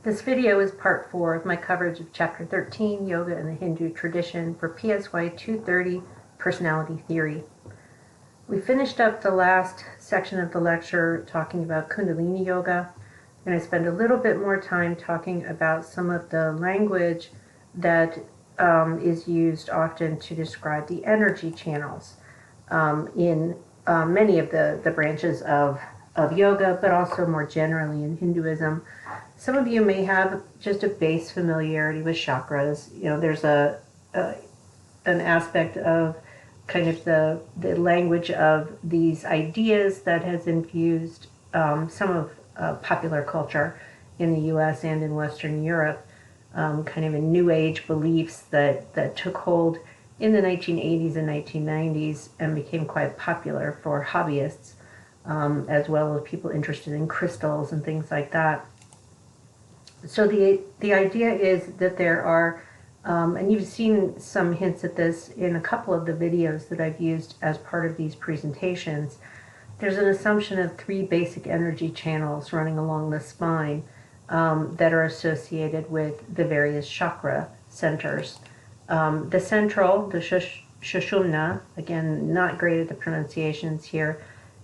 This video is part 4 of my coverage of Chapter 13, Yoga in the Hindu Tradition, for PSY 230, Personality Theory. We finished up the last section of the lecture talking about Kundalini Yoga, and I spent a little bit more time talking about some of the language that is used often to describe the energy channels in many of the branches of yoga, but also more generally in Hinduism. Some of you may have just a base familiarity with chakras. You know, there's an aspect of kind of the language of these ideas that has infused some of popular culture in the US and in Western Europe, kind of in New Age beliefs that took hold in the 1980s and 1990s and became quite popular for hobbyists, as well as people interested in crystals and things like that. So the idea is that there are, and you've seen some hints at this in a couple of the videos that I've used as part of these presentations, there's an assumption of 3 basic energy channels running along the spine that are associated with the various chakra centers. The central, the Sushumna, again, not great at the pronunciations here,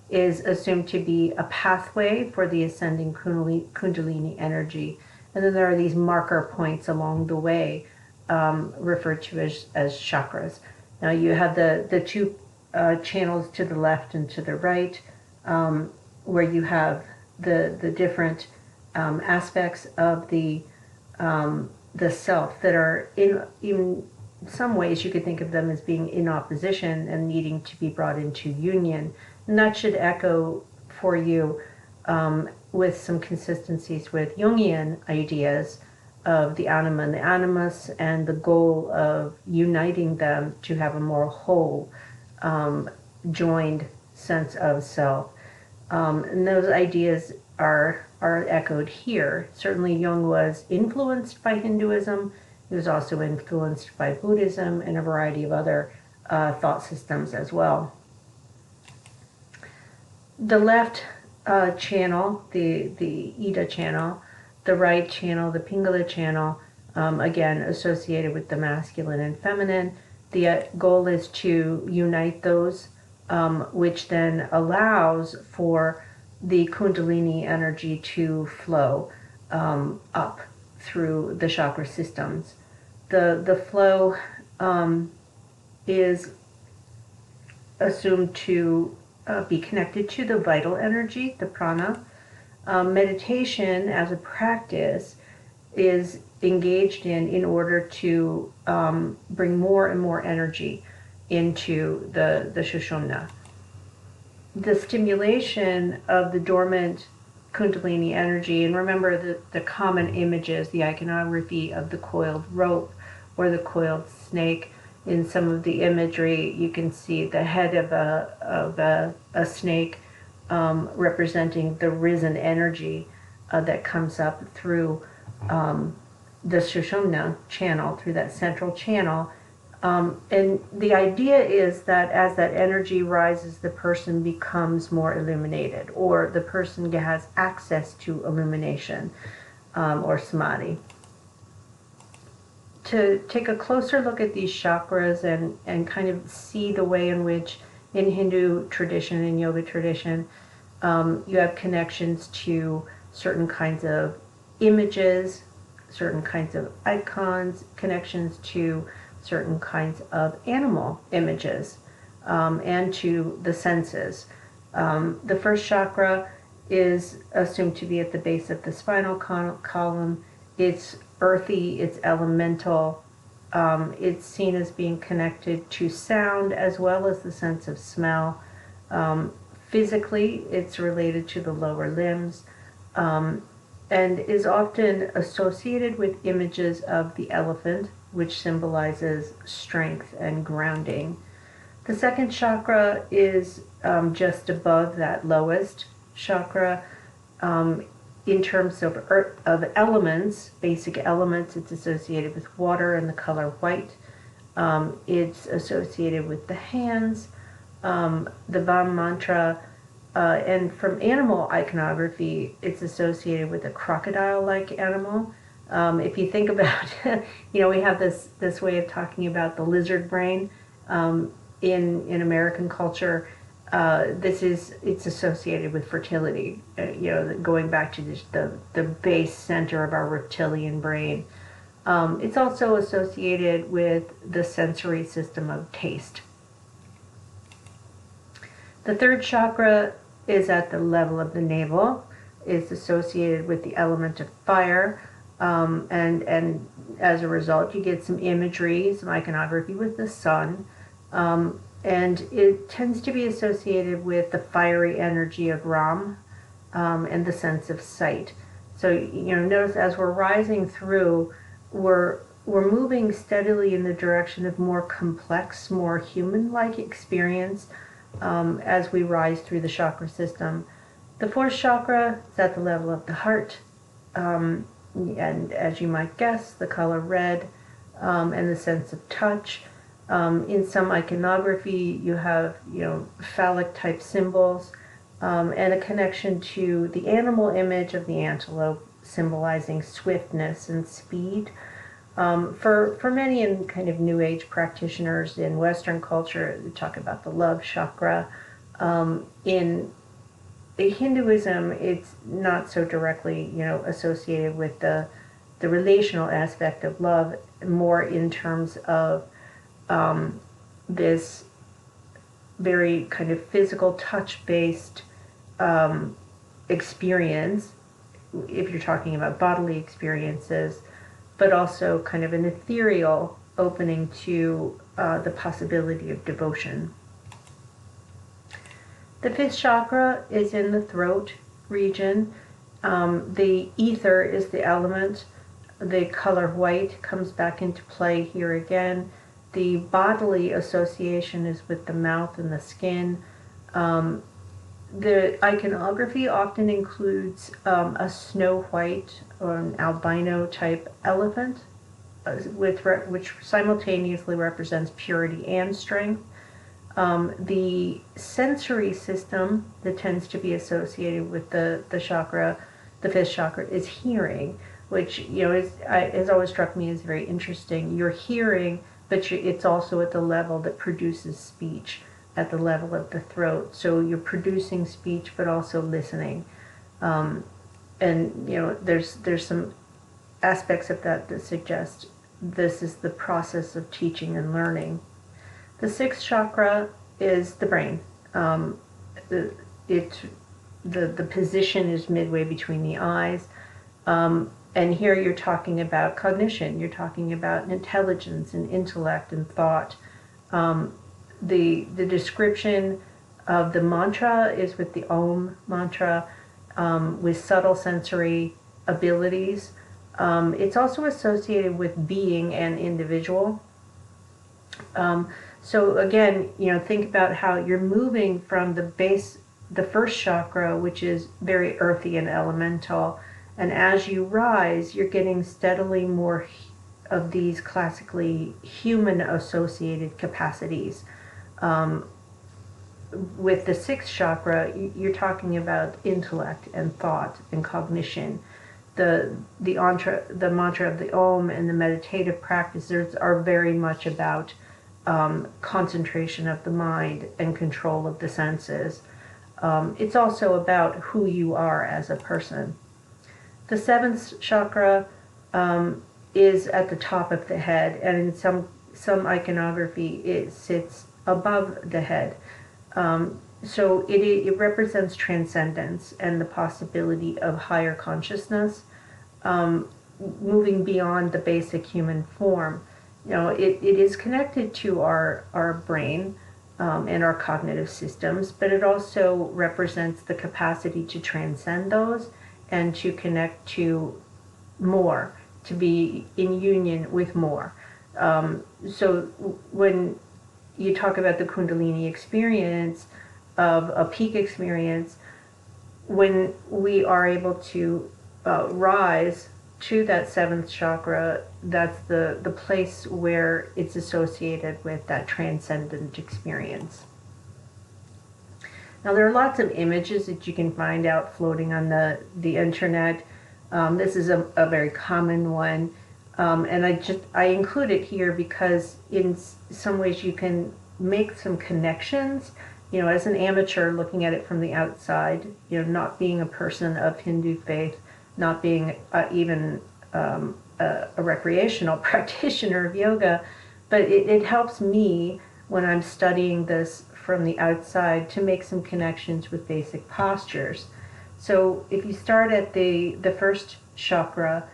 is assumed to be a pathway for the ascending Kundalini energy. And then there are these marker points along the way, referred to as chakras. Now you have the 2 channels to the left and to the right, where you have the different aspects of the self that are in some ways you could think of them as being in opposition and needing to be brought into union. And that should echo for you with some consistencies with Jungian ideas of the anima and the animus, and the goal of uniting them to have a more whole, joined sense of self. And those ideas are echoed here. Certainly Jung was influenced by Hinduism. He was also influenced by Buddhism and a variety of other thought systems as well. The left channel, the Ida channel, the right channel, the Pingala channel, again associated with the masculine and feminine. The goal is to unite those, which then allows for the Kundalini energy to flow up through the chakra systems. The flow is assumed to be connected to the vital energy, the prana. Meditation as a practice is engaged in order to bring more and more energy into the Sushumna. The stimulation of the dormant Kundalini energy, and remember the common images, the iconography of the coiled rope or the coiled snake. In some of the imagery, you can see the head of a snake representing the risen energy that comes up through the Sushumna channel, through that central channel. And the idea is that as that energy rises, the person becomes more illuminated, or the person has access to illumination, or Samadhi. To take a closer look at these chakras and kind of see the way in which in Hindu tradition and yoga tradition, you have connections to certain kinds of images, certain kinds of icons, connections to certain kinds of animal images, and to the senses. The first chakra is assumed to be at the base of the spinal column. It's earthy, it's elemental. It's seen as being connected to sound as well as the sense of smell. Physically, it's related to the lower limbs, and is often associated with images of the elephant, which symbolizes strength and grounding. The second chakra is just above that lowest chakra. In terms of elements, basic elements, it's associated with water and the color white. It's associated with the hands. The Vam mantra And from animal iconography, it's associated with a crocodile-like animal. If you think about, we have this way of talking about the lizard brain in American culture. It's associated with fertility. Going back to just the base center of our reptilian brain. It's also associated with the sensory system of taste. The third chakra is at the level of the navel. It's associated with the element of fire, and as a result, you get some imagery, some iconography with the sun, and it tends to be associated with the fiery energy of Ram, and the sense of sight. So notice as we're rising through, we're moving steadily in the direction of more complex, more human-like experience. As we rise through the chakra system. The fourth chakra is at the level of the heart, and as you might guess, the color red, and the sense of touch. In some iconography, you have phallic type symbols, and a connection to the animal image of the antelope, symbolizing swiftness and speed. For many in kind of New Age practitioners in Western culture, we talk about the love chakra. In Hinduism, it's not so directly, associated with the relational aspect of love, more in terms of this very kind of physical, touch-based experience, if you're talking about bodily experiences, but also kind of an ethereal opening to the possibility of devotion. The fifth chakra is in the throat region. The ether is the element. The color white comes back into play here again. The bodily association is with the mouth and the skin. The iconography often includes a snow white or an albino type elephant, which simultaneously represents purity and strength. The sensory system that tends to be associated with the chakra, the fifth chakra, is hearing, which has always struck me as very interesting. You're hearing, but it's also at the level that produces speech, at the level of the throat. So you're producing speech, but also listening. And there's some aspects of that suggest this is the process of teaching and learning. The sixth chakra is the brain. The position is midway between the eyes. And here you're talking about cognition. You're talking about intelligence and intellect and thought. The description of the mantra is with the Om mantra, with subtle sensory abilities. It's also associated with being and individual. So again, think about how you're moving from the first chakra, which is very earthy and elemental, and as you rise, you're getting steadily more of these classically human-associated capacities. With the sixth chakra, you're talking about intellect and thought and cognition. The mantra of the Om and the meditative practices are very much about concentration of the mind and control of the senses. It's also about who you are as a person. The seventh chakra is at the top of the head, and in some iconography it sits above the head. So it represents transcendence and the possibility of higher consciousness, moving beyond the basic human form. It is connected to our brain and our cognitive systems, but it also represents the capacity to transcend those and to connect to more, to be in union with more. So when you talk about the Kundalini experience of a peak experience, when we are able to rise to that seventh chakra, that's the place where it's associated with that transcendent experience. Now there are lots of images that you can find out floating on the internet. This is a very common one, and I include it here because in some ways you can make some connections. You know, as an amateur looking at it from the outside, you know, not being a person of Hindu faith, not being even a recreational practitioner of yoga, but it helps me when I'm studying this from the outside to make some connections with basic postures. So if you start at the first chakra,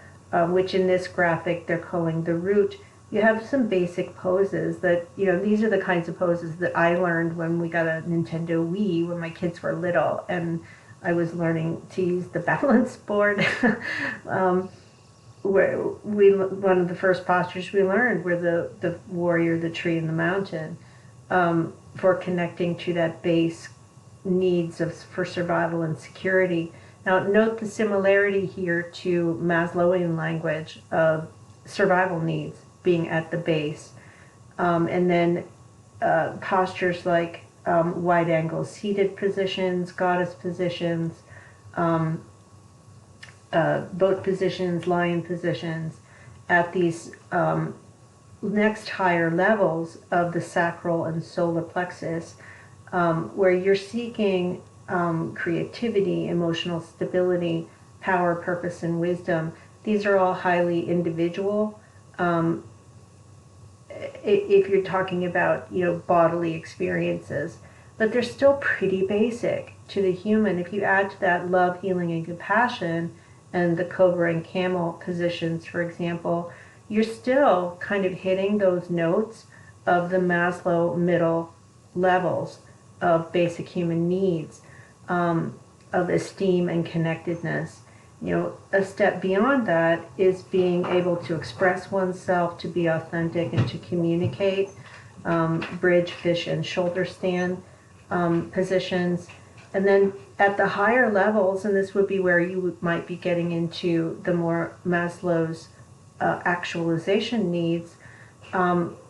which in this graphic they're calling the root, you have some basic poses that, you know, these are the kinds of poses that I learned when we got a Nintendo Wii when my kids were little and I was learning to use the balance board. Where one of the first postures we learned were the warrior, the tree, and the mountain, for connecting to that base needs for survival and security. Now note the similarity here to Maslowian language of survival needs being at the base, and then postures like wide angle seated positions, goddess positions, boat positions, lion positions, at these next higher levels of the sacral and solar plexus, where you're seeking creativity, emotional stability, power, purpose, and wisdom. These are all highly individual. If you're talking about, you know, bodily experiences, but they're still pretty basic to the human. If you add to that love, healing, and compassion, and the cobra and camel positions, for example, you're still kind of hitting those notes of the Maslow middle levels of basic human needs, of esteem and connectedness. You know, a step beyond that is being able to express oneself, to be authentic, and to communicate. Bridge, fish, and shoulder stand positions. And then at the higher levels, and this would be where you might be getting into the more Maslow's actualization needs,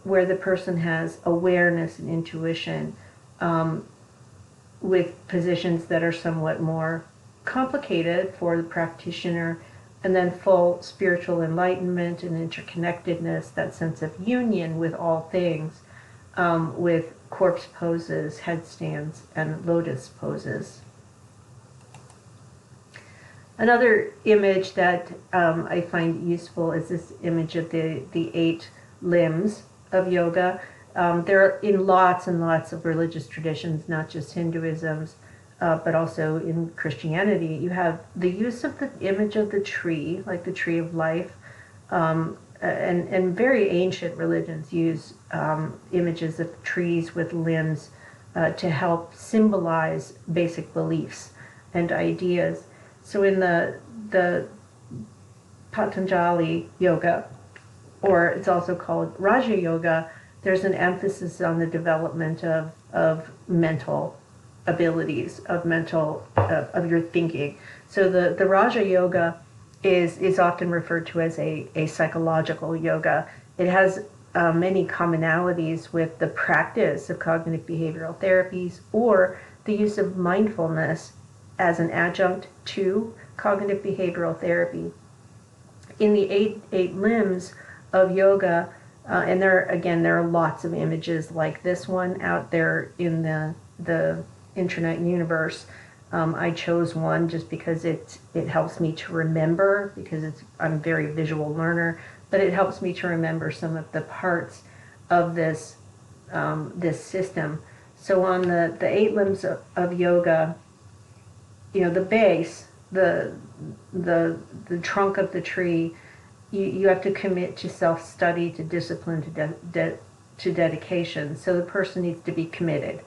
where the person has awareness and intuition, with positions that are somewhat more complicated for the practitioner, and then full spiritual enlightenment and interconnectedness, that sense of union with all things, with corpse poses, headstands, and lotus poses. Another image that I find useful is this image of the 8 limbs of yoga. They're in lots and lots of religious traditions, not just Hinduism's, but also in Christianity. You have the use of the image of the tree, like the tree of life, and very ancient religions use images of trees with limbs to help symbolize basic beliefs and ideas. So in the Patanjali yoga, or it's also called Raja Yoga, there's an emphasis on the development of mental abilities, of your thinking. So the Raja Yoga is often referred to as a psychological yoga. It has many commonalities with the practice of cognitive behavioral therapies or the use of mindfulness as an adjunct to cognitive behavioral therapy. In the eight limbs of yoga, and there are lots of images like this one out there in the internet universe. I chose one just because it helps me to remember, because I'm a very visual learner, but it helps me to remember some of the parts of this system. So on the 8 limbs of yoga, you know, the base, the trunk of the tree, you have to commit to self-study, to discipline, to dedication. So the person needs to be committed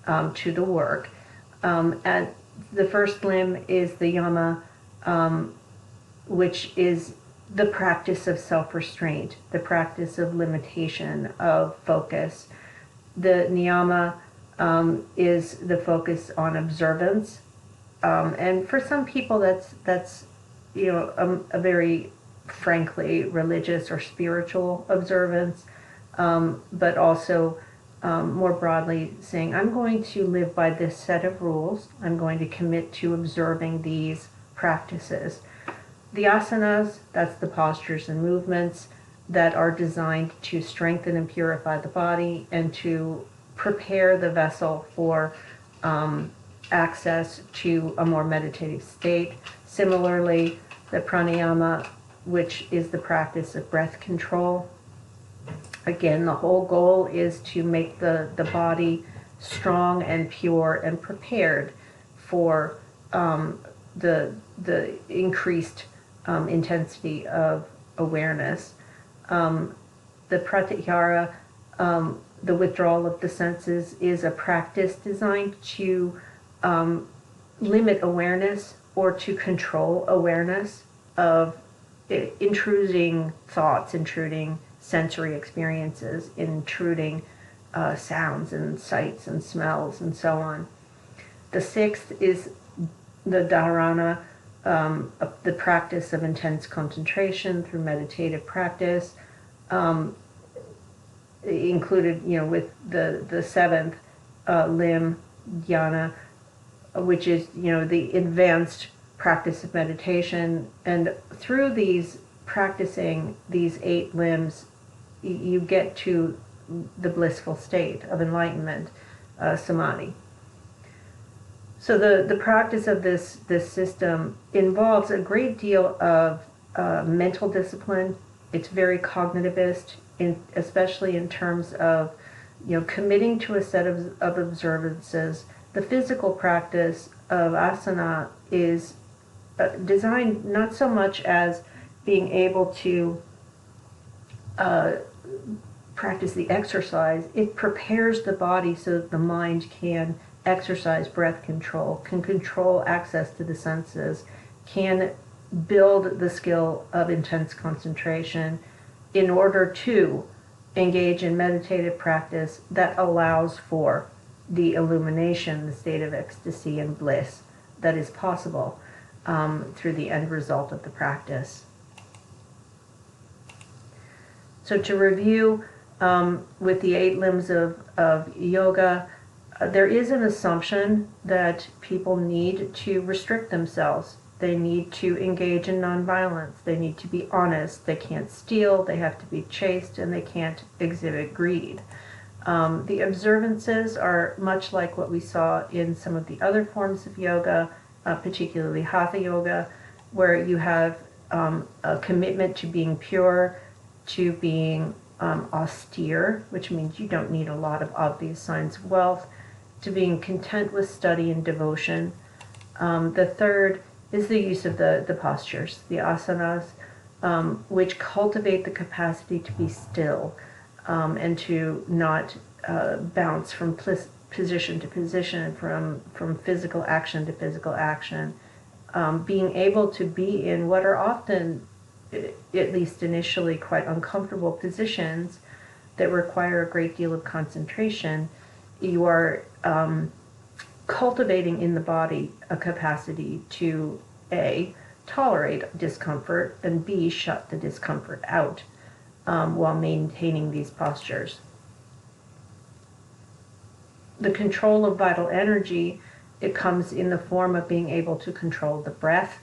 to the work. And the first limb is the yama, which is the practice of self-restraint, the practice of limitation, of focus. The niyama is the focus on observance. And for some people that's you know, a very frankly religious or spiritual observance, but also more broadly saying, I'm going to live by this set of rules. I'm going to commit to observing these practices. The asanas, that's the postures and movements that are designed to strengthen and purify the body and to prepare the vessel for access to a more meditative state. Similarly, the pranayama, which is the practice of breath control. Again, the whole goal is to make the body strong and pure and prepared for the increased intensity of awareness. The pratyahara, the withdrawal of the senses, is a practice designed to limit awareness or to control awareness of intruding thoughts, intruding sensory experiences, intruding sounds and sights and smells and so on. The sixth is the dharana, the practice of intense concentration through meditative practice, included, with the seventh limb, dhyana, which is, the advanced practice of meditation. And through these practicing these 8 limbs, you get to the blissful state of enlightenment, Samadhi. So the practice of this system involves a great deal of mental discipline. It's very cognitivist, especially in terms of committing to a set of observances. The physical practice of asana is designed not so much as being able to practice the exercise. It prepares the body so that the mind can exercise breath control, can control access to the senses, can build the skill of intense concentration in order to engage in meditative practice that allows for the illumination, the state of ecstasy and bliss that is possible through the end result of the practice. So to review, with the 8 limbs of yoga, there is an assumption that people need to restrict themselves. They need to engage in nonviolence. They need to be honest. They can't steal. They have to be chaste, and they can't exhibit greed. The observances are much like what we saw in some of the other forms of yoga, particularly Hatha yoga, where you have a commitment to being pure, to being austere, which means you don't need a lot of obvious signs of wealth, to being content with study and devotion. The third is the use of the postures, the asanas, which cultivate the capacity to be still and to not bounce from position to position, from physical action to physical action. Being able to be in what are often, at least initially, quite uncomfortable positions that require a great deal of concentration. You are cultivating in the body a capacity to A, tolerate discomfort, and B, shut the discomfort out while maintaining these postures. The control of vital energy, it comes in the form of being able to control the breath.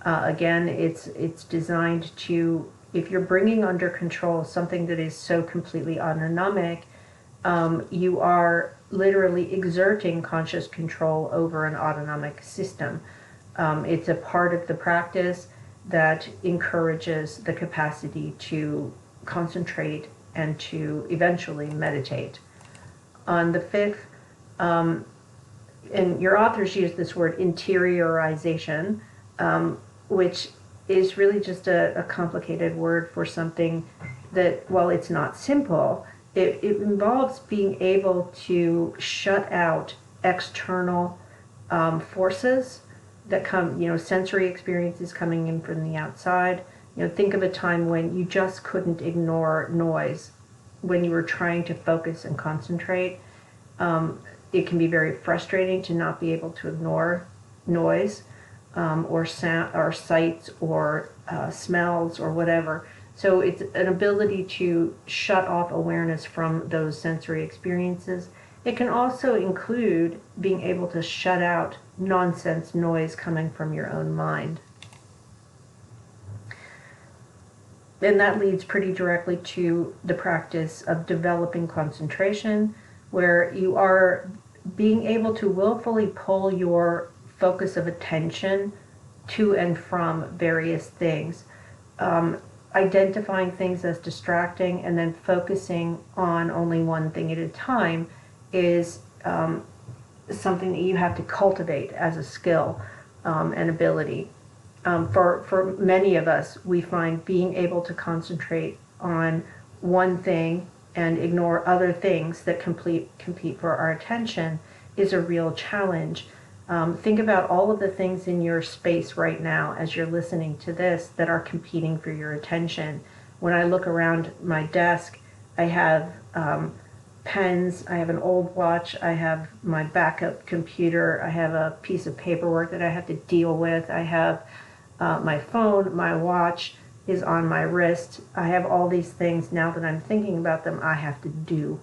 Again, it's designed to, if you're bringing under control something that is so completely autonomic, you are literally exerting conscious control over an autonomic system. It's a part of the practice that encourages the capacity to concentrate and to eventually meditate. On the 5th, and your authors use this word interiorization, which is really just a complicated word for something that, while it's not simple, it involves being able to shut out external forces that come, sensory experiences coming in from the outside. Think of a time when you just couldn't ignore noise, when you were trying to focus and concentrate. It can be very frustrating to not be able to ignore noise or sound or sights or smells or whatever. So it's an ability to shut off awareness from those sensory experiences. It can also include being able to shut out nonsense noise coming from your own mind. And that leads pretty directly to the practice of developing concentration, where you are being able to willfully pull your focus of attention to and from various things. Identifying things as distracting and then focusing on only one thing at a time is something that you have to cultivate as a skill and ability. For many of us, we find being able to concentrate on one thing and ignore other things that compete for our attention is a real challenge. Think about all of the things in your space right now as you're listening to this that are competing for your attention. When I look around my desk, I have pens, I have an old watch, I have my backup computer, I have a piece of paperwork that I have to deal with, I have my phone, my watch is on my wrist. I have all these things now that I'm thinking about them I have to do.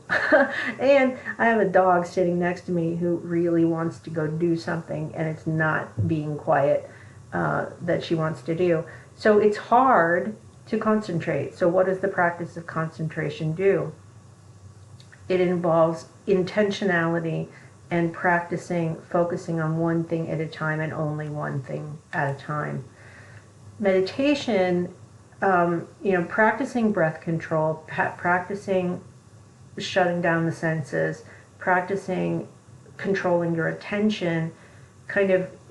And I have a dog sitting next to me who really wants to go do something, and it's not being quiet that she wants to do. So it's hard to concentrate. So what does the practice of concentration do? It involves intentionality and practicing focusing on one thing at a time and only one thing at a time. Meditation, practicing breath control, practicing shutting down the senses, practicing controlling your attention,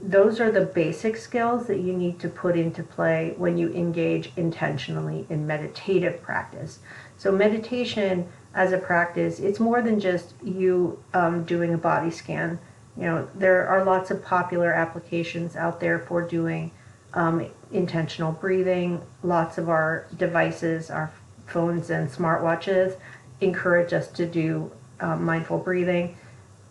those are the basic skills that you need to put into play when you engage intentionally in meditative practice. So meditation as a practice, it's more than just you doing a body scan. There are lots of popular applications out there for doing intentional breathing. Lots of our devices, our phones and smartwatches, encourage us to do mindful breathing.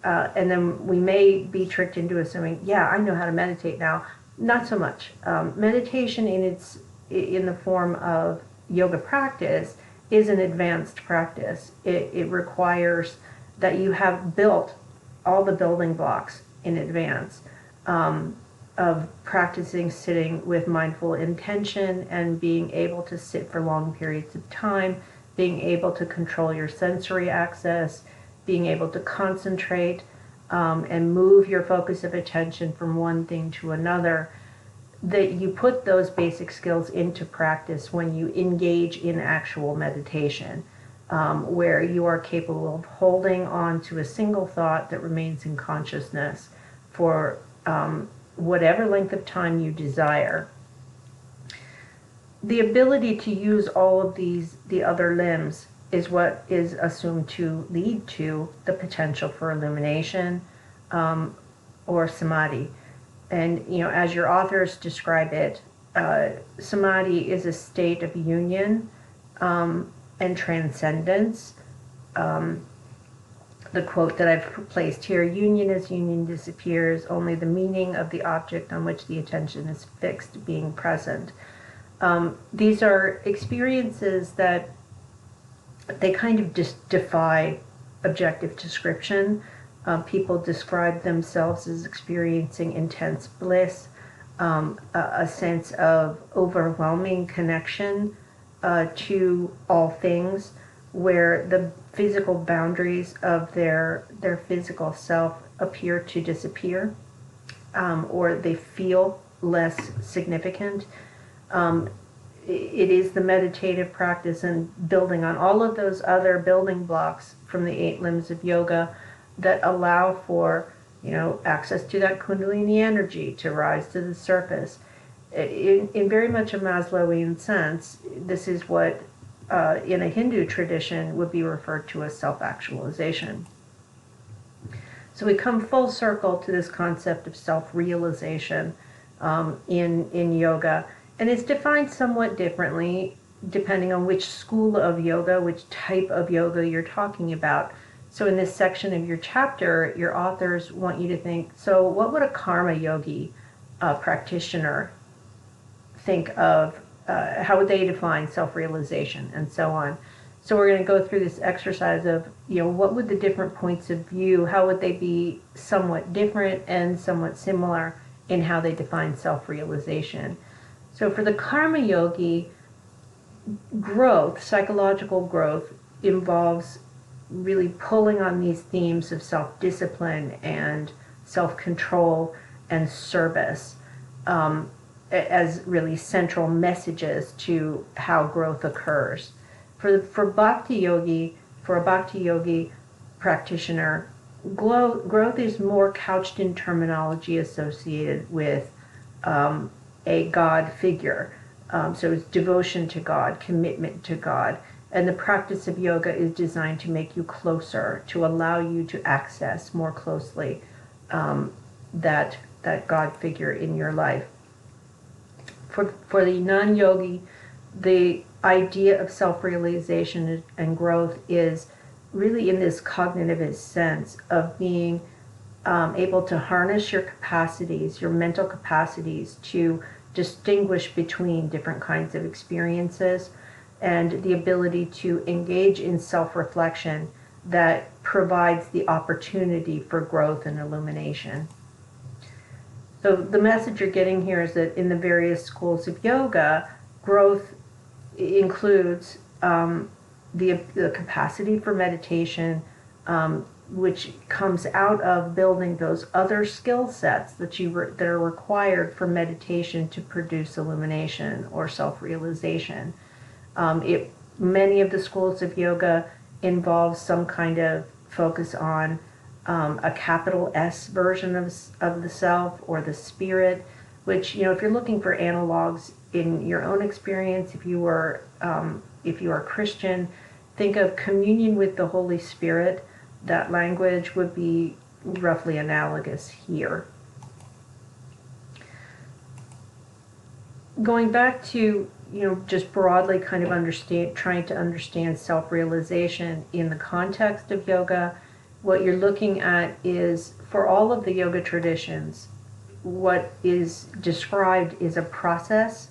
And then we may be tricked into assuming, yeah, I know how to meditate now. Not so much. Meditation in the form of yoga practice is an advanced practice. It requires that you have built all the building blocks in advance of practicing sitting with mindful intention and being able to sit for long periods of time, being able to control your sensory access, being able to concentrate and move your focus of attention from one thing to another. That you put those basic skills into practice when you engage in actual meditation, where you are capable of holding on to a single thought that remains in consciousness for whatever length of time you desire. The ability to use all of the other limbs, is what is assumed to lead to the potential for illumination or samadhi. And as your authors describe it, samadhi is a state of union and transcendence. The quote that I've placed here: union as union disappears, only the meaning of the object on which the attention is fixed being present. These are experiences that they kind of just defy objective description. People describe themselves as experiencing intense bliss, a sense of overwhelming connection to all things, where the physical boundaries of their physical self appear to disappear, or they feel less significant. It is the meditative practice and building on all of those other building blocks from the 8 limbs of yoga that allow for, access to that Kundalini energy to rise to the surface. In very much a Maslowian sense, this is what in a Hindu tradition would be referred to as self-actualization. So we come full circle to this concept of self-realization in yoga. And it's defined somewhat differently depending on which school of yoga, which type of yoga you're talking about. So in this section of your chapter, your authors want you to think, so what would a karma yogi practitioner think of how would they define self-realization, and so on. So we're going to go through this exercise of, what would the different points of view, how would they be somewhat different and somewhat similar in how they define self-realization. So for the karma yogi, growth, psychological growth, involves really pulling on these themes of self-discipline and self-control and service as really central messages to how growth occurs. For a bhakti yogi practitioner, growth is more couched in terminology associated with a God figure. So it's devotion to God, commitment to God. And the practice of yoga is designed to make you closer, to allow you to access more closely that God figure in your life. For the non-yogi, the idea of self-realization and growth is really in this cognitive sense of being able to harness your capacities, your mental capacities, to distinguish between different kinds of experiences, and the ability to engage in self-reflection that provides the opportunity for growth and illumination. So the message you're getting here is that in the various schools of yoga, growth includes the capacity for meditation, which comes out of building those other skill sets that are required for meditation to produce illumination or self-realization. Many of the schools of yoga involve some kind of focus on a capital S version of the self or the spirit, which, if you're looking for analogs in your own experience, if you are Christian, think of communion with the Holy Spirit. That language would be roughly analogous here. Going back to, just broadly kind of trying to understand self-realization in the context of yoga, what you're looking at is, for all of the yoga traditions, what is described is a process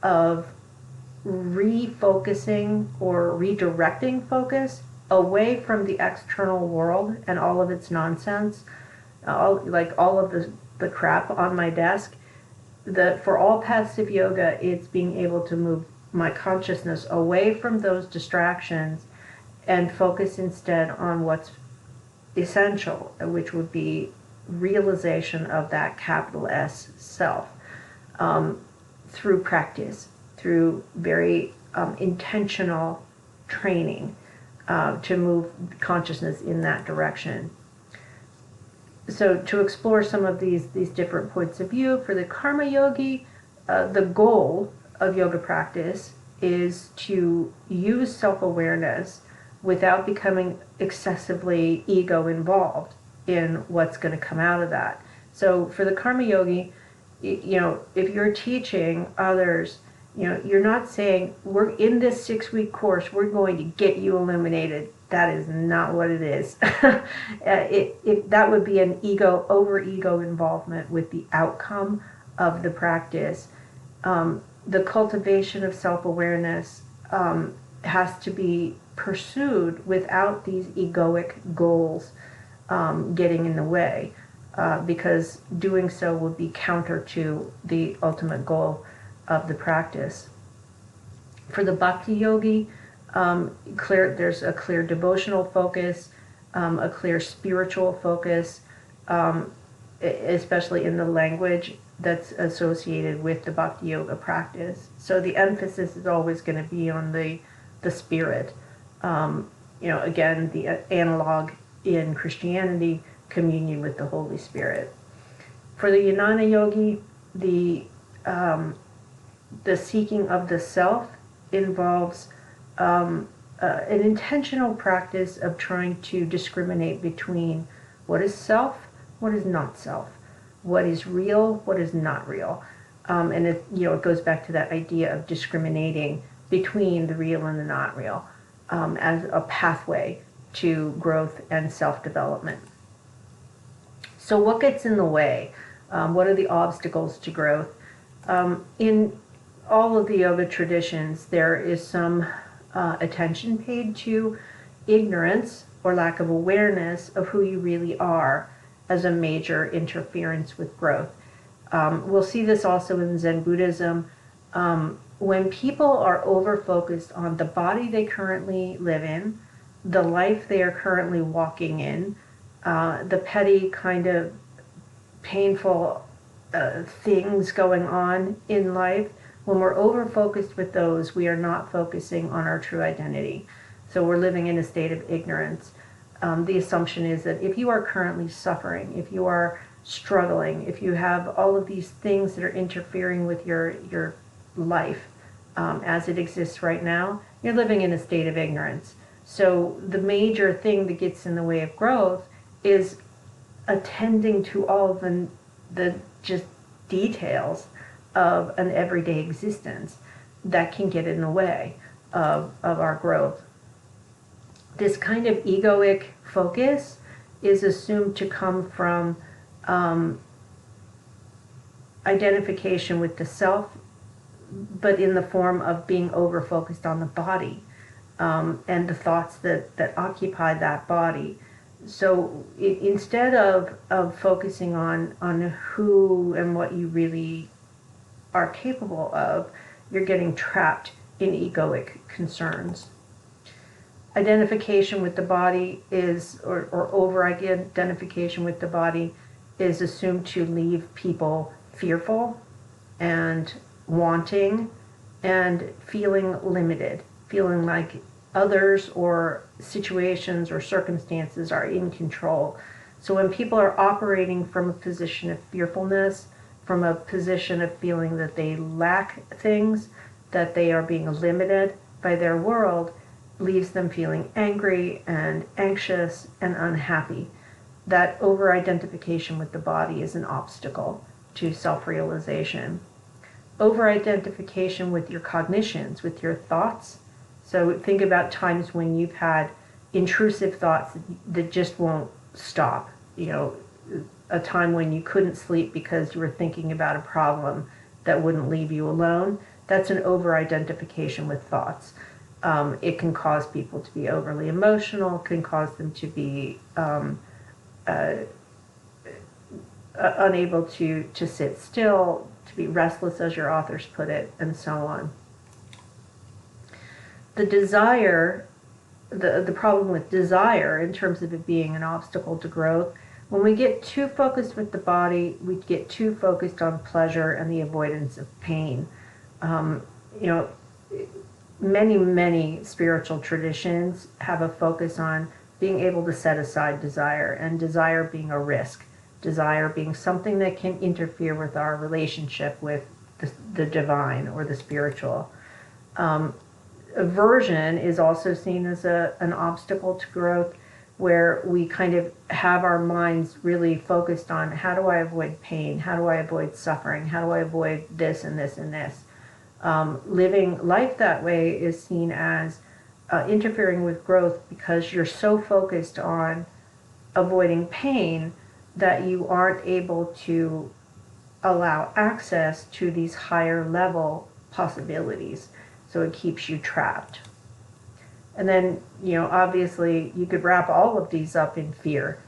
of refocusing or redirecting focus away from the external world and all of its nonsense, all of the crap on my desk. For all paths of yoga, it's being able to move my consciousness away from those distractions and focus instead on what's essential, which would be realization of that capital S self, through practice, through very intentional training to move consciousness in that direction. So to explore some of these different points of view, for the karma yogi, the goal of yoga practice is to use self-awareness without becoming excessively ego involved in what's going to come out of that. So for the karma yogi, if you're teaching others, you're not saying, we're in this 6-week course, we're going to get you illuminated. That is not what it is. That would be an over ego involvement with the outcome of the practice. The cultivation of self-awareness has to be pursued without these egoic goals getting in the way, because doing so would be counter to the ultimate goal of the practice. For the bhakti yogi, there's a clear devotional focus, a clear spiritual focus, especially in the language that's associated with the bhakti yoga practice. So the emphasis is always going to be on the spirit. Again, the analog in Christianity, communion with the Holy Spirit. For the jnana yogi, the seeking of the self involves an intentional practice of trying to discriminate between what is self, what is not self, what is real, what is not real. And it goes back to that idea of discriminating between the real and the not real as a pathway to growth and self-development. So what gets in the way? What are the obstacles to growth? In all of the yoga traditions, there is some attention paid to ignorance or lack of awareness of who you really are as a major interference with growth. We'll see this also in Zen Buddhism. When people are over-focused on the body they currently live in, the life they are currently walking in, the petty kind of painful things going on in life, when we're over-focused with those, we are not focusing on our true identity. So we're living in a state of ignorance. The assumption is that if you are currently suffering, if you are struggling, if you have all of these things that are interfering with your life as it exists right now, you're living in a state of ignorance. So the major thing that gets in the way of growth is attending to all of the just details of an everyday existence that can get in the way of our growth. This kind of egoic focus is assumed to come from identification with the self, but in the form of being over-focused on the body and the thoughts that occupy that body. So instead of focusing on who and what you really are capable of, you're getting trapped in egoic concerns. Identification with the body is, or over-identification with the body is assumed to leave people fearful and wanting and feeling limited, feeling like others or situations or circumstances are in control. So when people are operating from a position of fearfulness, from a position of feeling that they lack things, that they are being limited by their world, leaves them feeling angry and anxious and unhappy. That over-identification with the body is an obstacle to self-realization. Over-identification with your cognitions, with your thoughts. So think about times when you've had intrusive thoughts that just won't stop. You know, a time when you couldn't sleep because you were thinking about a problem that wouldn't leave you alone. That's an over-identification with thoughts. It can cause people to be overly emotional, can cause them to be unable to sit still, to be restless, as your authors put it, and so on. The desire, the problem with desire in terms of it being an obstacle to growth, when we get too focused with the body, we get too focused on pleasure and the avoidance of pain. Many spiritual traditions have a focus on being able to set aside desire, and desire being a risk, desire being something that can interfere with our relationship with the divine or the spiritual. Aversion is also seen as an obstacle to growth, where we kind of have our minds really focused on how do I avoid pain, how do I avoid suffering, how do I avoid this and this and this. Living life that way is seen as interfering with growth because you're so focused on avoiding pain that you aren't able to allow access to these higher level possibilities. So it keeps you trapped. And then, obviously you could wrap all of these up in fear.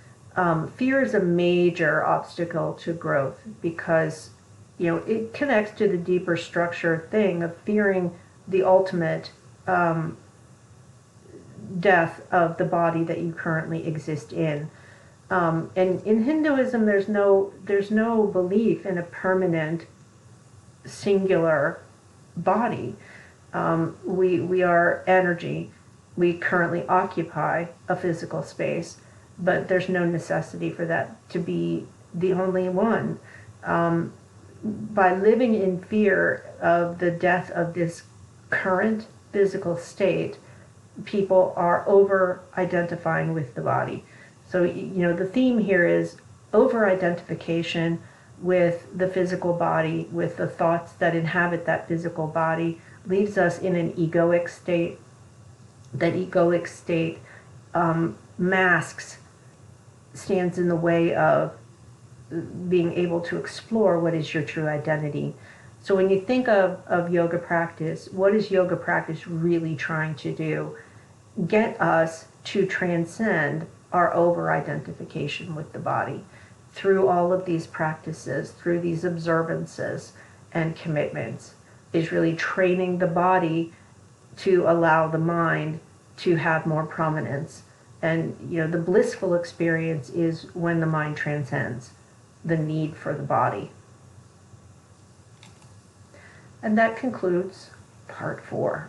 Fear is a major obstacle to growth because it connects to the deeper structure thing of fearing the ultimate death of the body that you currently exist in. And in Hinduism, there's no belief in a permanent, singular body. We are energy. We currently occupy a physical space, but there's no necessity for that to be the only one. By living in fear of the death of this current physical state, people are over-identifying with the body. So, the theme here is over-identification with the physical body, with the thoughts that inhabit that physical body, leaves us in an egoic state. That egoic state stands in the way of being able to explore what is your true identity. So when you think of yoga practice, what is yoga practice really trying to do? Get us to transcend our over-identification with the body through all of these practices, through these observances and commitments, is really training the body to allow the mind to have more prominence. And the blissful experience is when the mind transcends the need for the body. And that concludes part 4.